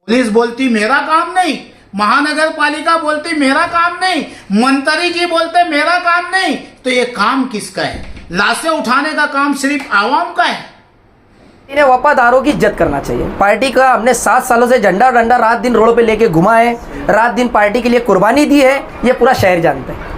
Police बोलती मेरा काम नहीं, महानगर पालिका बोलती मेरा काम नहीं, मंत्री जी बोलते मेरा काम नहीं, तो ये काम किसका है? लाशें उठाने का काम सिर्फ आवाम का है। इन्हें वफादारों की इज्जत करना चाहिए। पार्टी का हमने 7 सालों से झंडा डंडा रात दिन रोड पे लेके घुमा है, रात दिन पार्टी के लिए कुर्बानी दी है, ये पूरा शहर जानता है।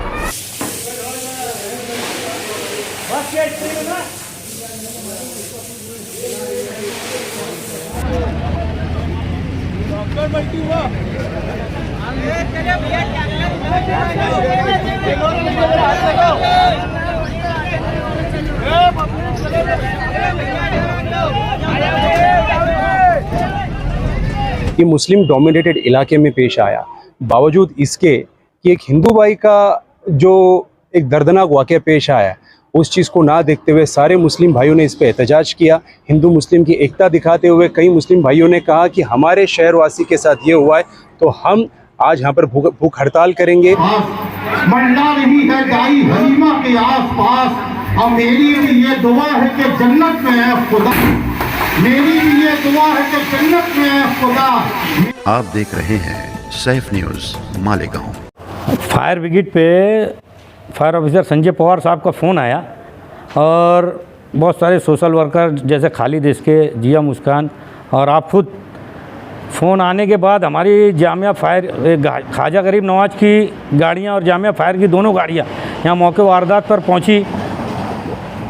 ये मुस्लिम डोमिनेटेड इलाके में पेश आया, बावजूद इसके कि एक हिंदू भाई का जो एक दर्दनाक वाक़या पेश आया, उस चीज़ को ना देखते हुए सारे मुस्लिम भाइयों ने इस पर एहतजाज किया। हिंदू मुस्लिम की एकता दिखाते हुए कई मुस्लिम भाइयों ने कहा कि हमारे शहरवासी के साथ ये हुआ है तो हम आज यहाँ पर भूख हड़ताल करेंगे। मंडा रही है गाई हलीमा के आसपास, और मेरी भी ये दुआ है कि जन्नत में है खुदा, मेरी भी ये दुआ है कि जन्नत में है खुदा। आप देख रहे हैं Saif news Malegaon. Fire brigade पे फायर ऑफिसर संजय पवार साहब का फ़ोन आया और बहुत सारे सोशल वर्कर जैसे खालिद इसके, जिया मुस्कान और आप खुद, फ़ोन आने के बाद हमारी जामिया फायर ख्वाजा गरीब नवाज की गाड़ियाँ और जामिया फायर की दोनों गाड़ियाँ यहाँ मौके वारदात पर पहुँची।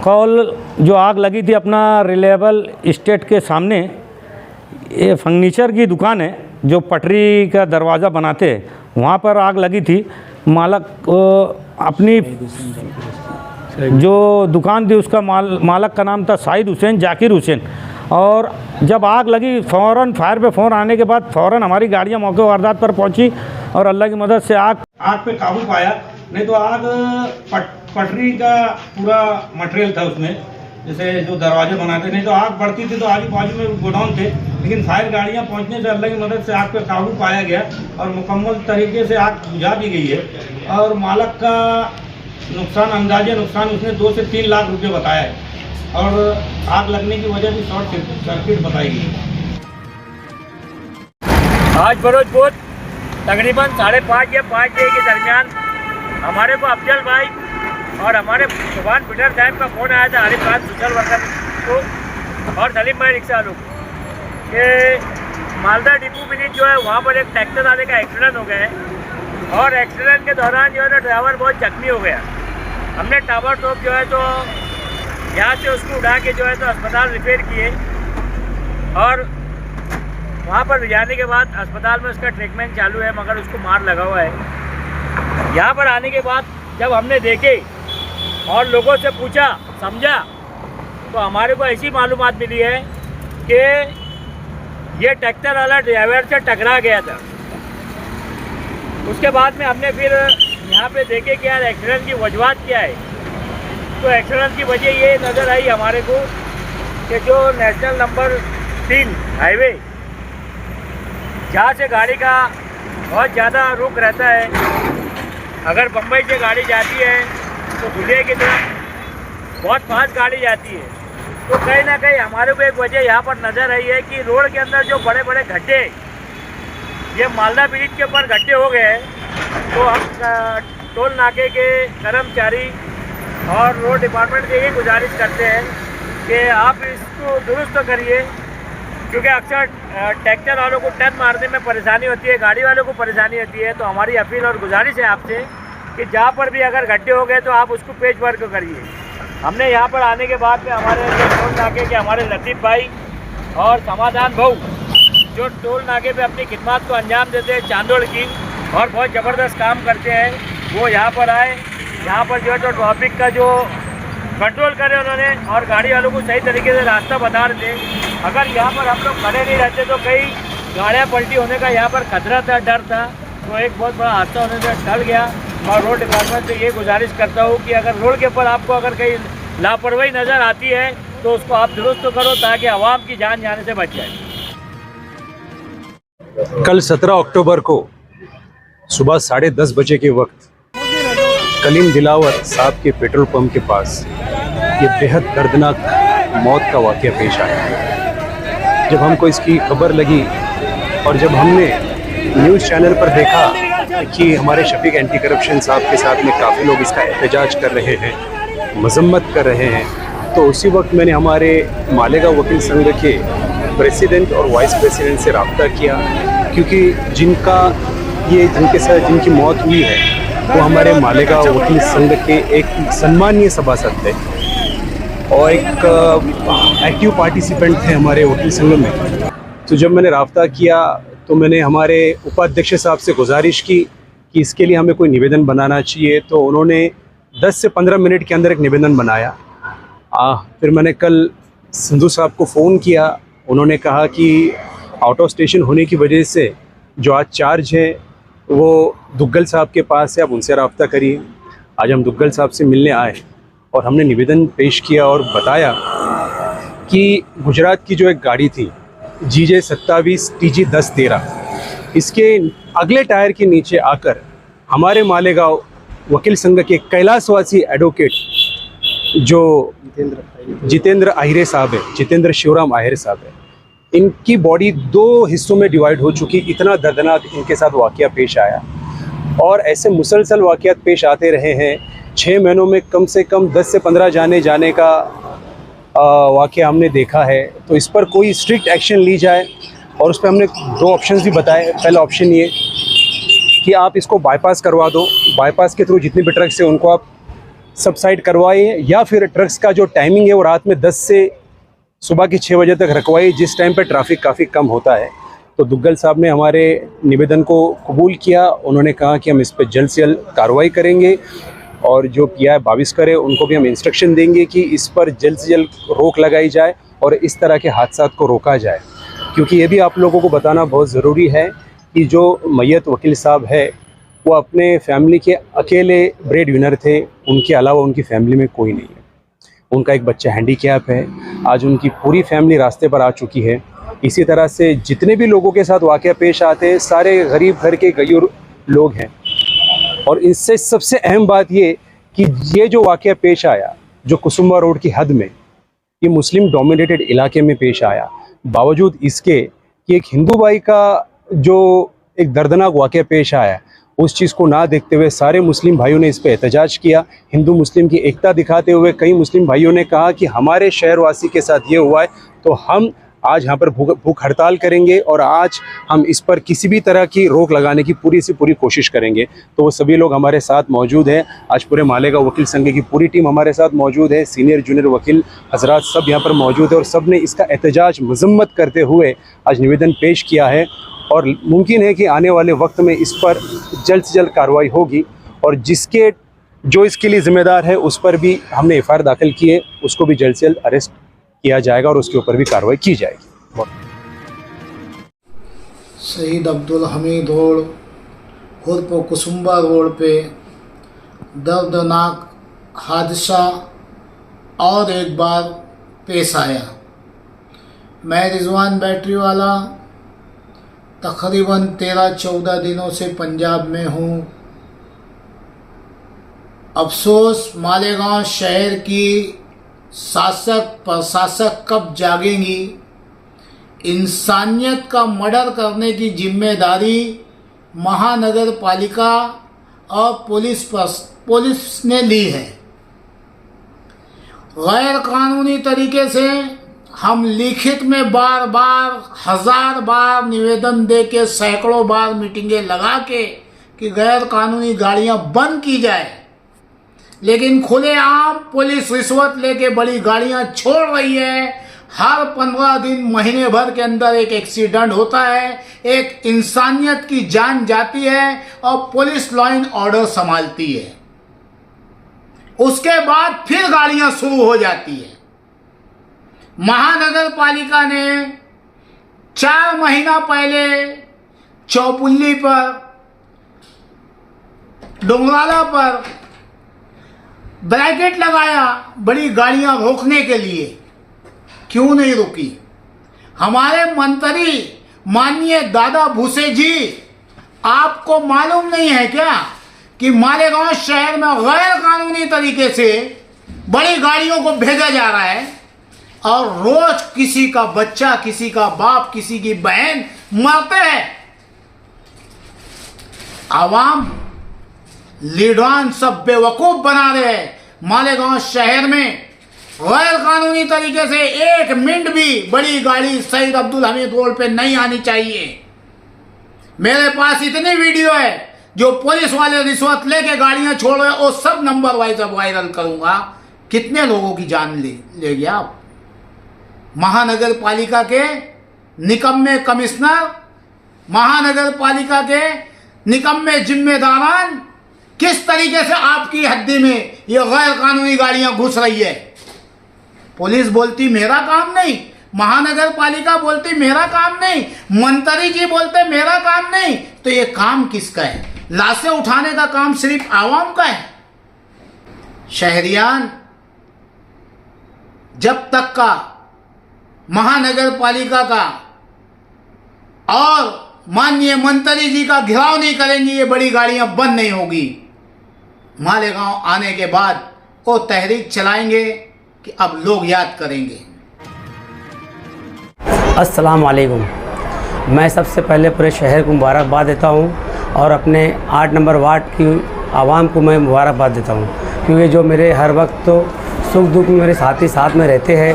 कॉल जो आग लगी थी अपना रिलायबल स्टेट के सामने, ये फर्नीचर की दुकान है जो पटरी का दरवाज़ा बनाते हैं, वहाँ पर आग लगी थी। मालक अपनी जो दुकान थी उसका मालक का नाम था साहिद हुसैन जाकिर हुसैन। और जब आग लगी फ़ौरन फायर पे फ़ोन आने के बाद फ़ौरन हमारी गाड़ियाँ मौके वारदात पर पहुंची और अल्लाह की मदद से आग पे काबू पाया। नहीं तो आग पटरी का पूरा मटेरियल था उसमें, जैसे जो दरवाजे बनाते, नहीं तो आग बढ़ती थी तो आजू बाजू में गोडाउन थे, लेकिन फायर गाड़ियाँ पहुँचने से अल्लाह की मदद से आग पे काबू पाया गया और मुकम्मल तरीके से आग बुझा दी गई है। और मालक का नुकसान, अंदाजे नुकसान उसने 2 से 3 लाख रुपये बताया है और आग लगने की वजह भी शॉर्ट सर्किट बताई गई। आज बरोज बहुत तकरीबन 5:30 या 5 बजे के दरमियान हमारे को अफजल भाई और हमारे सुभान पीटर साहब का फ़ोन आया था, हमारे पास सोशल वर्कर को और सलीम भाई रिक्शा वालों के मालदा डिपो ब्रिज जो है वहाँ पर एक ट्रैक्टर वाले का एक्सीडेंट हो गया है और एक्सीडेंट के दौरान जो है ना ड्राइवर बहुत जख्मी हो गया। हमने टावर टॉप जो है तो यहाँ से उसको उठा के जो है तो अस्पताल रिपेयर किए और वहाँ पर जाने के बाद अस्पताल में उसका ट्रीटमेंट चालू है, मगर उसको मार लगा हुआ है। यहाँ पर आने के बाद जब हमने देखे और लोगों से पूछा समझा तो हमारे को ऐसी मालूमात मिली है कि ये ट्रैक्टर वाला ड्राइवर से टकरा गया था। उसके बाद में हमने फिर यहाँ पे देखे कि यार एक्सीडेंट की वजूहत क्या है, तो एक्सीडेंट की वजह ये नज़र आई हमारे को कि जो नेशनल नंबर 3 हाईवे जहाँ से गाड़ी का बहुत ज़्यादा रुख रहता है, अगर बम्बई से गाड़ी जाती है तो धुलिया की तरफ बहुत फास्ट गाड़ी जाती है, तो कहीं ना कहीं हमारे को एक वजह यहाँ पर नज़र आई है कि रोड के अंदर जो बड़े बड़े गड्ढे, ये मालदा ब्रिज के ऊपर गड्ढे हो गए हैं, तो हम टोल नाके के कर्मचारी और रोड डिपार्टमेंट से ये गुजारिश करते हैं कि आप इसको दुरुस्त करिए, क्योंकि अक्सर ट्रैक्टर वालों को टर्न मारने में परेशानी होती है, गाड़ी वालों को परेशानी होती है। तो हमारी अपील और गुजारिश है आपसे कि जहाँ पर भी अगर गड्ढे हो गए तो आप उसको पेच वर्क करिए। हमने यहाँ पर आने के बाद में हमारे टोल नाके के हमारे लतीफ़ भाई और समाधान भाऊ जो टोल नाके पे अपनी खिदमत को अंजाम देते हैं चांदोड़ की और बहुत ज़बरदस्त काम करते हैं, वो यहाँ पर आए, यहाँ पर जो है तो ट्रैफिक का जो कंट्रोल करे उन्होंने और गाड़ी वालों को सही तरीके से रास्ता बता रहे थे। अगर यहाँ पर हम लोग खड़े नहीं रहते तो कई गाड़ियाँ पलटी होने का यहाँ पर खतरा था, डर था, तो एक बहुत बड़ा हादसा होने से टल गया। और रोड डिपार्टमेंट से ये गुजारिश करता हूँ कि अगर रोड के ऊपर आपको अगर कहीं लापरवाही नज़र आती है तो उसको आप दुरुस्त करो ताकि आवाम की जान जाने से बच जाए। कल 17 अक्टूबर को सुबह 10:30 बजे के वक्त कलीम दिलावर साहब के पेट्रोल पंप के पास ये बेहद दर्दनाक मौत का वाक़या पेश आया। जब हमको इसकी खबर लगी और जब हमने न्यूज़ चैनल पर देखा कि हमारे शफीक एंटी करप्शन साहब के साथ में काफ़ी लोग इसका एहतजाज कर रहे हैं, मजम्मत कर रहे हैं, तो उसी वक्त मैंने हमारे मालेगांव वकील संघ के प्रेसिडेंट और वाइस प्रेसिडेंट से रब्ता किया, क्योंकि जिनके साथ जिनकी मौत हुई है वो हमारे मालेगांव वकील संघ के एक सन्माननीय सभासद थे और एक एक्टिव पार्टिसिपेंट थे हमारे वकील संघ में। तो जब मैंने रब्ता किया तो मैंने हमारे उपाध्यक्ष साहब से गुजारिश की कि इसके लिए हमें कोई निवेदन बनाना चाहिए, तो उन्होंने 10 से 15 मिनट के अंदर एक निवेदन बनाया। फिर मैंने कल संधू साहब को फ़ोन किया, उन्होंने कहा कि आउट ऑफ स्टेशन होने की वजह से जो आज चार्ज है वो दुग्गल साहब के पास है, आप उनसे रब्ता करिए। आज हम दुग्गल साहब से मिलने आए और हमने निवेदन पेश किया और बताया कि गुजरात की जो एक गाड़ी थी GJ 27 TG 1013, इसके अगले टायर के नीचे आकर हमारे मालेगांव वकील संघ के कैलाशवासी एडवोकेट जो जितेंद्र आहिरे साहब है, जितेंद्र शिवराम आहिरे साहब है, इनकी बॉडी 2 हिस्सों में डिवाइड हो चुकी। इतना दर्दनाक इनके साथ वाक़या पेश आया और ऐसे मुसलसल वाक़यात पेश आते रहे हैं। 6 महीनों में कम से कम 10 से 15 जाने का वाक़या हमने देखा है। तो इस पर कोई स्ट्रिक्ट एक्शन ली जाए और उस पर हमने 2 ऑप्शंस भी बताए। पहला ऑप्शन ये कि आप इसको बाईपास करवा दो, बाईपास के थ्रू जितने भी ट्रक्स हैं उनको आप सबसाइड करवाइए, या फिर ट्रक्स का जो टाइमिंग है वो रात में 10 से सुबह के 6 बजे तक रखवाइए, जिस टाइम पर ट्रैफिक काफ़ी कम होता है। तो दुग्गल साहब ने हमारे निवेदन को कबूल किया। उन्होंने कहा कि हम इस पर जल्द से जल्द कार्रवाई करेंगे और जो PI 22 करे उनको भी हम इंस्ट्रक्शन देंगे कि इस पर जल्द से जल्द रोक लगाई जाए और इस तरह के हादसात को रोका जाए। क्योंकि ये भी आप लोगों को बताना बहुत ज़रूरी है कि जो मय्यत वकील साहब है वो अपने फैमिली के अकेले ब्रेड विनर थे, उनके अलावा उनकी फैमिली में कोई नहीं है। उनका एक बच्चा हैंडीकैप है, आज उनकी पूरी फैमिली रास्ते पर आ चुकी है। इसी तरह से जितने भी लोगों के साथ वाक़या पेश आते हैं सारे गरीब घर के गयूर लोग हैं। और इससे सबसे अहम बात ये कि ये जो वाक़या पेश आया जो कुसुम्बा रोड की हद में, ये मुस्लिम डोमिनेटेड इलाके में पेश आया, बावजूद इसके कि एक हिंदू भाई का जो एक दर्दनाक वाक़या पेश आया, उस चीज़ को ना देखते हुए सारे मुस्लिम भाइयों ने इस पर एहतजाज किया। हिंदू मुस्लिम की एकता दिखाते हुए कई मुस्लिम भाइयों ने कहा कि हमारे शहरवासी के साथ ये हुआ है तो हम आज यहाँ पर भूख हड़ताल करेंगे और आज हम इस पर किसी भी तरह की रोक लगाने की पूरी से पूरी कोशिश करेंगे। तो वो सभी लोग हमारे साथ मौजूद हैं। आज पूरे मालेगांव वकील संघ की पूरी टीम हमारे साथ मौजूद है, सीनियर जूनियर वकील हजरात सब यहाँ पर मौजूद है और सब ने इसका एहतजाज मजम्मत करते हुए आज निवेदन पेश किया है। और मुमकिन है कि आने वाले वक्त में इस पर जल्द से जल्द कार्रवाई होगी और जो इसके लिए ज़िम्मेदार है उस पर भी हमने FIR दाखिल की है, उसको भी जल्द से जल्द अरेस्ट किया जाएगा और उसके ऊपर भी कार्रवाई की जाएगी। शहीद अब्दुल हमीद रोड उर्फ कुसुम्बा रोड पे दर्दनाक हादसा और एक बार पेश आया। मैं रिजवान बैटरी वाला तकरीबन 13-14 दिनों से पंजाब में हूँ। अफसोस मालेगांव शहर की शासक प्रशासक कब जागेंगी। इंसानियत का मर्डर करने की जिम्मेदारी महानगर पालिका और पुलिस ने ली है। गैर कानूनी तरीके से हम लिखित में बार बार 1000 बार निवेदन दे के सैकड़ों बार मीटिंगें लगा के कि गैर कानूनी गाड़ियां बंद की जाए, लेकिन खुलेआम पुलिस रिश्वत लेके बड़ी गाड़ियां छोड़ रही है। हर 15 दिन महीने भर के अंदर एक एक्सीडेंट होता है, एक इंसानियत की जान जाती है और पुलिस लॉ एंड ऑर्डर संभालती है। उसके बाद फिर गाड़ियां शुरू हो जाती है। महानगर पालिका ने 4 महीना पहले चौपुल्ली पर, डोंगराला पर ब्रैकेट लगाया बड़ी गाड़ियां रोकने के लिए। क्यों नहीं रुकी? हमारे मंत्री माननीय दादा भूसे जी, आपको मालूम नहीं है क्या कि मालेगांव शहर में गैर कानूनी तरीके से बड़ी गाड़ियों को भेजा जा रहा है और रोज किसी का बच्चा, किसी का बाप, किसी की बहन मरते हैं। आवाम लीडरान सब बेवकूफ बना रहे हैं। मालेगांव शहर में गैर कानूनी तरीके से एक मिनट भी बड़ी गाड़ी सईद अब्दुल हमीद रोड पे नहीं आनी चाहिए। मेरे पास इतनी वीडियो है जो पुलिस वाले रिश्वत लेके गाड़ियां छोड़ रहे, वो सब नंबर वाइज अब वायरल करूंगा। कितने लोगों की जान ले गया आप। महानगर पालिका के निकम्मे कमिश्नर, महानगर पालिका के निकम्मे जिम्मेदारान, किस तरीके से आपकी हद्दी में ये गैर कानूनी गाड़ियां घुस रही है। पुलिस बोलती मेरा काम नहीं, महानगर पालिका बोलती मेरा काम नहीं, मंत्री जी बोलते मेरा काम नहीं, तो ये काम किसका है? लाशें उठाने का काम सिर्फ आवाम का है। शहरियान जब तक का महानगर पालिका का और माननीय मंत्री जी का घेराव नहीं करेंगी, ये बड़ी गाड़ियां बंद नहीं होगी। मालेगांव आने के बाद वो तहरीक चलाएंगे कि अब लोग याद करेंगे। अस्सलाम वालेकुम। मैं सबसे पहले पूरे शहर को मुबारकबाद देता हूं और अपने 8 नंबर वार्ड की आवाम को मैं मुबारकबाद देता हूं, क्योंकि जो मेरे हर वक्त तो सुख दुख में मेरे साथी साथ में रहते हैं।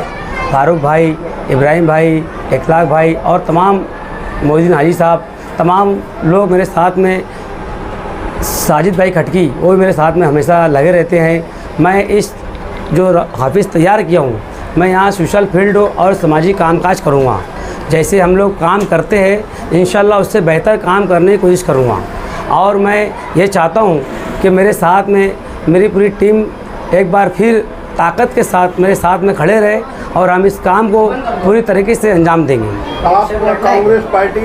फारूक भाई, इब्राहिम भाई, इखलाक भाई और तमाम मोहद्दीन हाजी साहब, तमाम लोग मेरे साथ में, साजिद भाई खटकी वो भी मेरे साथ में हमेशा लगे रहते हैं। मैं इस जो हाफिज़ तैयार किया हूँ, मैं यहाँ सोशल फील्ड और सामाजिक कामकाज करूँगा। जैसे हम लोग काम करते हैं इंशाल्लाह उससे बेहतर काम करने की कोशिश करूँगा। और मैं ये चाहता हूँ कि मेरे साथ में मेरी पूरी टीम एक बार फिर ताकत के साथ मेरे साथ में खड़े रहे और हम इस काम को पूरी तरीके से अंजाम देंगे। आप कांग्रेस पार्टी,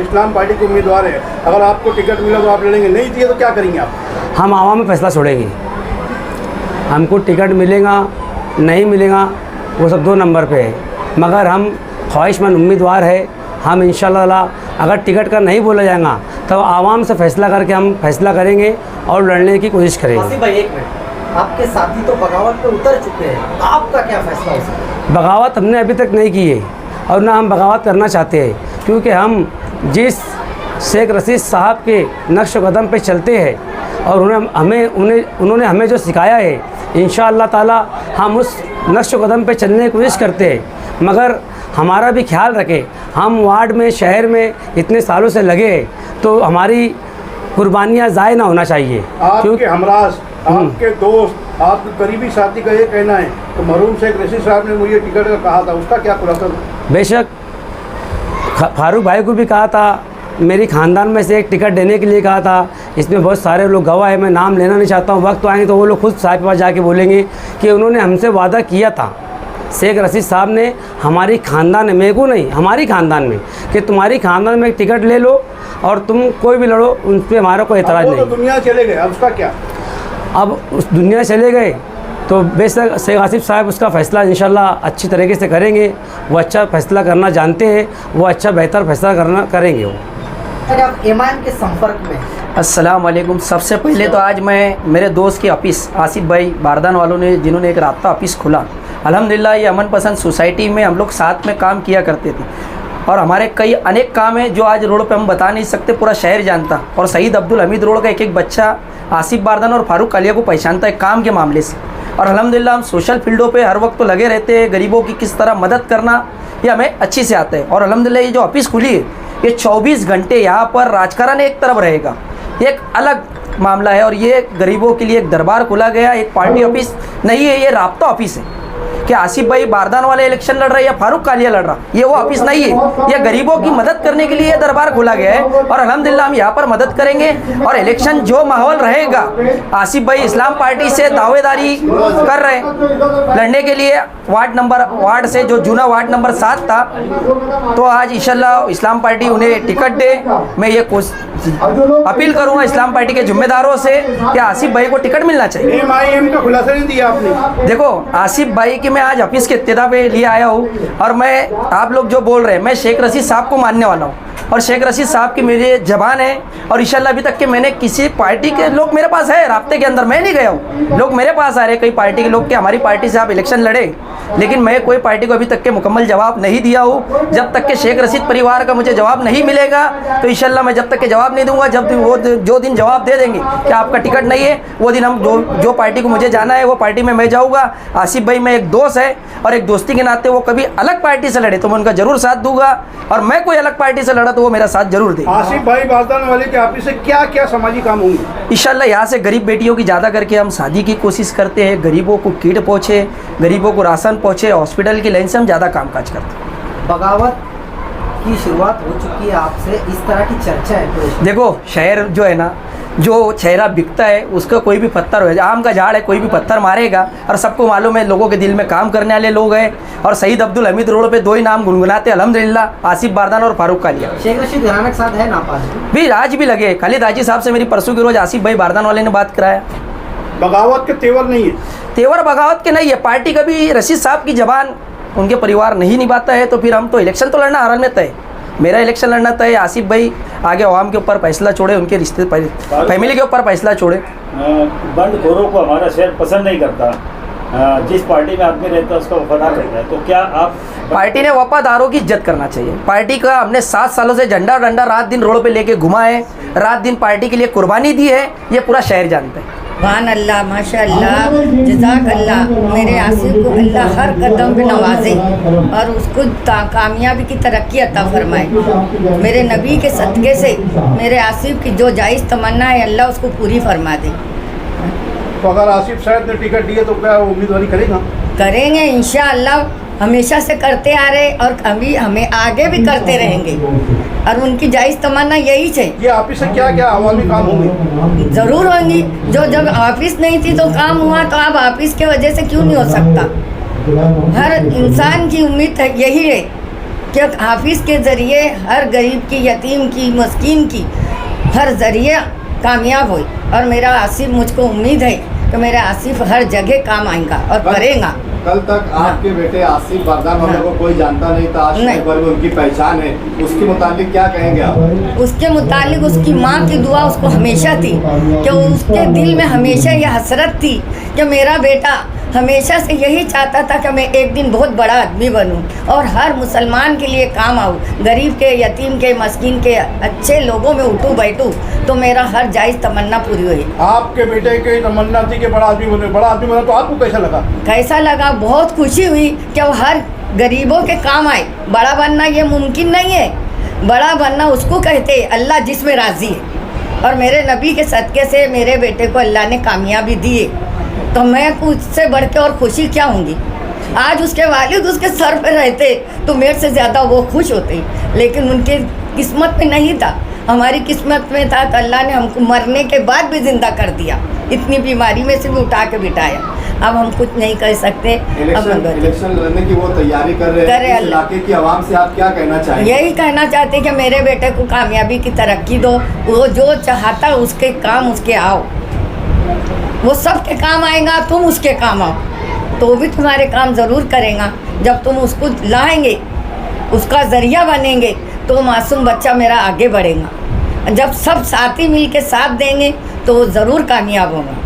इस्लाम पार्टी के उम्मीदवार हैं, अगर आपको टिकट मिला तो आप लड़ेंगे, नहीं दिए तो क्या करेंगे आप? हम आवाम में फैसला छोड़ेंगे। हमको टिकट मिलेगा नहीं मिलेगा वो सब 2 नंबर पे है, मगर हम ख्वाहिशमंद उम्मीदवार है। हम इंशाल्लाह अगर टिकट का नहीं बोला जाएगा तो आवाम से फैसला करके हम फैसला करेंगे और लड़ने की कोशिश करेंगे। भाई एक मिनट, आपके साथी तो बगावत पे उतर चुके हैं, आपका क्या फैसला है? बगावत हमने अभी तक नहीं की है और ना हम बगावत करना चाहते हैं, क्योंकि हम जिस शेख रशीद साहब के नक्श कदम पे चलते हैं और उन्होंने हमें जो सिखाया है, इंशाअल्लाह ताला हम उस नक्श कदम पे चलने की कोशिश करते हैं। मगर हमारा भी ख्याल रखें, हम वार्ड में, शहर में इतने सालों से लगे हैं तो हमारी कुर्बानियाँ ज़ाय ना होना चाहिए। आपके हमराज, आपके दोस्त, आपके करीबी साथी का ये कहना है तो मरहूम शेख रशीद साहब ने मुझे टिकट का कहा था, उसका क्या खुलासा? बेशक फारूक भाई को भी कहा था, मेरी ख़ानदान में से एक टिकट देने के लिए कहा था। इसमें बहुत सारे लोग गवाह है, मैं नाम लेना नहीं चाहता हूँ। वक्त तो आएंगे तो वो लोग खुद साहब के पास जाके बोलेंगे कि उन्होंने हमसे वादा किया था, शेख रशीद साहब ने हमारी ख़ानदान में, मेरे को नहीं, हमारी ख़ानदान में, कि तुम्हारी ख़ानदान में एक टिकट ले लो और तुम कोई भी लड़ो, उन पर हमारा कोई एतराज़ नहीं। दुनिया चले गए, अब उसका क्या? अब उस दुनिया चले गए तो बेशक शेख आसिफ साहब उसका फ़ैसला इंशाल्लाह अच्छी तरीके से करेंगे। वो अच्छा फ़ैसला करना जानते हैं, वो अच्छा बेहतर फ़ैसला करेंगे वो। आप ईमान के संपर्क में? अस्सलाम वालेकुम। सबसे पहले तो आज मैं मेरे दोस्त के ऑफिस आसिफ भाई बारदान वालों ने जिन्होंने एक राब्ता ऑफिस खोला, अल्हम्दुलिल्लाह ये अमन पसंद सोसाइटी में हम लोग साथ में काम किया करते थे और हमारे कई अनेक काम हैं जो आज रोड पे हम बता नहीं सकते, पूरा शहर जानता। और सईद अब्दुल हमीद रोड का एक एक बच्चा आसिफ बारदान और फारूक कालिया को पहचानता है काम के मामले से। और अल्हम्दुलिल्लाह हम सोशल फील्डों पे हर वक्त तो लगे रहते हैं, गरीबों की किस तरह मदद करना ये हमें अच्छी से आता है। और अल्हम्दुलिल्लाह ये जो ऑफिस खुली है ये 24 घंटे यहाँ पर राजकारण एक तरफ रहेगा, एक अलग मामला है। और ये गरीबों के लिए एक दरबार खोला गया, एक पार्टी ऑफिस नहीं है, ये राब्ता ऑफिस है। कि आसिफ भाई बारदान वाले इलेक्शन लड़ रहे हैं या फारूक कालिया लड़ रहा, ये वो ऑफिस नहीं है। ये गरीबों की मदद करने के लिए ये दरबार खोला गया है और अल्हम्दुलिल्लाह हम यहाँ पर मदद करेंगे। और इलेक्शन जो माहौल रहेगा, आसिफ भाई इस्लाम पार्टी से दावेदारी कर रहे हैं लड़ने के लिए वार्ड से, जो जूना वार्ड नंबर 7 था, तो आज इंशाल्लाह इस्लाम पार्टी उन्हें टिकट दे। मैं ये अपील करूँगा इस्लाम पार्टी के जिम्मेदारों से कि आसिफ भाई को टिकट मिलना चाहिए। MIM का खुलासा नहीं दिया आपने। देखो आसिफ भाई की मैं आज ऑफिस के इत्तेदा पे लिए आया हूँ और मैं, आप लोग जो बोल रहे हैं, मैं शेख रशीद साहब को मानने वाला हूँ और शेख रशीद साहब की मेरी जबान है। और इंशाल्लाह अभी तक के मैंने किसी पार्टी के लोग मेरे पास है राब्ते के अंदर, मैं नहीं गया हूँ, लोग मेरे पास आ रहे कई पार्टी के लोग कि हमारी पार्टी से आप इलेक्शन लड़े, लेकिन मैं कोई पार्टी को अभी तक के मुकम्मल जवाब नहीं दिया हूँ। जब तक के शेख रशीद परिवार का मुझे जवाब नहीं मिलेगा तो इंशाल्लाह मैं जब तक के जवाब नहीं दूंगा, जो दिन जवाब दे देंगे कि आपका टिकट नहीं है, वो दिन हम जो पार्टी को मुझे जाना है वो पार्टी में मैं जाऊँगा। आसिफ भाई में एक दोस्त है और एक दोस्ती के नाते वो कभी अलग पार्टी से लड़े तो मैं उनका जरूर साथ दूंगा, और मैं कोई अलग पार्टी से लड़ा तो वो मेरा साथ जरूर दे। आसिफ भाई बारदान वाले के ऑफिस से क्या क्या सामाजिक काम होंगे? इंशाल्लाह यहाँ से गरीब बेटियों की ज़्यादा करके हम शादी की कोशिश करते हैं, गरीबों को किट पहुँचे, गरीबों को राशन पहुँचे, हॉस्पिटल की लाइन से हम ज़्यादा कामकाज करते हैं। बगावत की शुरुआत हो चुकी है आपसे, इस तरह की चर्चा है। देखो शहर जो है ना, जो चेहरा बिकता है उसका कोई भी पत्थर हो, आम का झाड़ है कोई भी पत्थर मारेगा, और सबको मालूम है लोगों के दिल में काम करने वाले लोग हैं। और शहीद अब्दुल हमीद रोड पे दो ही नाम गुनगुनाते अल्हम्दुलिल्लाह, आसिफ बारदान और फारूक कालिया। शेख रशीद घराना के साथ है नापास भी आज भी लगे। खालिद हाजी साहब से मेरी परसों की रोज़ आसिफ भाई बारदान वाले ने बात कराया। बगावत के तेवर नहीं है? तेवर बगावत के नहीं है। पार्टी कभी रशीद साहब की जबान उनके परिवार नहीं निभाता है तो फिर हम तो इलेक्शन तो लड़ना हर में तय, मेरा इलेक्शन लड़ना तय। आसिफ भाई आगे अवाम के ऊपर फैसला छोड़े, उनके रिश्ते फैमिली के ऊपर फैसला छोड़े। बंडखोरों को हमारा शहर पसंद नहीं करता, जिस पार्टी में आदमी रहता है उसका वफादार रहता है, तो क्या आप? पार्टी ने वफादारों की इज्जत करना चाहिए। पार्टी का हमने 7 सालों से झंडा डंडा रात दिन रोड पे लेके घुमा है, रात दिन पार्टी के लिए कुर्बानी दी है, ये पूरा शहर जानता है। सुभान अल्लाह, माशाअल्लाह, जज़ाक अल्लाह। मेरे आसिफ को अल्लाह हर कदम पे नवाजे और उसको कामयाबी की तरक्की अता फरमाए। मेरे नबी के सदक़े से मेरे आसिफ की जो जायज़ तमन्ना है अल्लाह उसको पूरी फरमा दे। तो अगर आसिफ साहब ने टिकट दिए तो क्या उम्मीदवारी करेगा? करेंगे इंशाअल्लाह, हमेशा से करते आ रहे और अभी हमें आगे भी करते रहेंगे, और उनकी जायज़ तमन्ना यही है। ये ऑफिस से क्या क्या अवामी काम होंगे? ज़रूर होंगी। जो जब ऑफिस नहीं थी तो काम हुआ, तो अब ऑफिस के वजह से क्यों नहीं हो सकता? हर इंसान की उम्मीद यही है कि ऑफिस के ज़रिए हर गरीब की, यतीम की, मस्कीन की हर ज़रिए कामयाब हो। और मेरा आसिफ, मुझको उम्मीद है कि मेरा आसिफ हर जगह काम आएगा और करेगा। कल तक आपके बेटे आसिफ बारदान वाले को कोई जानता नहीं था, आज पर उनकी पहचान है, उसके मुतालिक क्या कहेंगे आप? उसके मुतालिक उसकी माँ की दुआ उसको हमेशा थी, कि उसके दिल में हमेशा ये हसरत थी कि मेरा बेटा हमेशा से यही चाहता था कि मैं एक दिन बहुत बड़ा आदमी बनूं और हर मुसलमान के लिए काम आऊँ, गरीब के, यतीम के, मस्कीन के, अच्छे लोगों में उठूँ बैठूँ, तो मेरा हर जायज़ तमन्ना पूरी हुई। आपके बेटे की तमन्ना थी कि बड़ा आदमी बने, तो आपको कैसा लगा? कैसा लगा? बहुत खुशी हुई कि वो हर गरीबों के काम आए। बड़ा बनना ये मुमकिन नहीं है, बड़ा बनना उसको कहते अल्लाह जिसमें राज़ी है, और मेरे नबी के सदक़े से मेरे बेटे को अल्लाह ने कामयाबी दी है, तो मैं उससे बढ़ के और खुशी क्या होंगी। आज उसके वालिद उसके सर पे रहते तो मेरे से ज़्यादा वो खुश होते, लेकिन उनके किस्मत में नहीं था, हमारी किस्मत में था। तो अल्लाह ने हमको मरने के बाद भी ज़िंदा कर दिया, इतनी बीमारी में से भी उठा के बिठाया। अब हम कुछ नहीं कर सकते। इलेक्शन लड़ने की वो तैयारी कर रहे हैं। इस इलाके की आवाम से आप क्या कहना चाहेंगे? यही कहना चाहते कि मेरे बेटे को कामयाबी की तरक्की दो, वो जो चाहता उसके काम उसके आओ, वो सब के काम आएगा, तुम उसके काम आओ तो भी तुम्हारे काम ज़रूर करेगा। जब तुम उसको लाएंगे, उसका ज़रिया बनेंगे, तो मासूम बच्चा मेरा आगे बढ़ेगा। जब सब साथी मिल के साथ देंगे तो वो ज़रूर कामयाब होगा।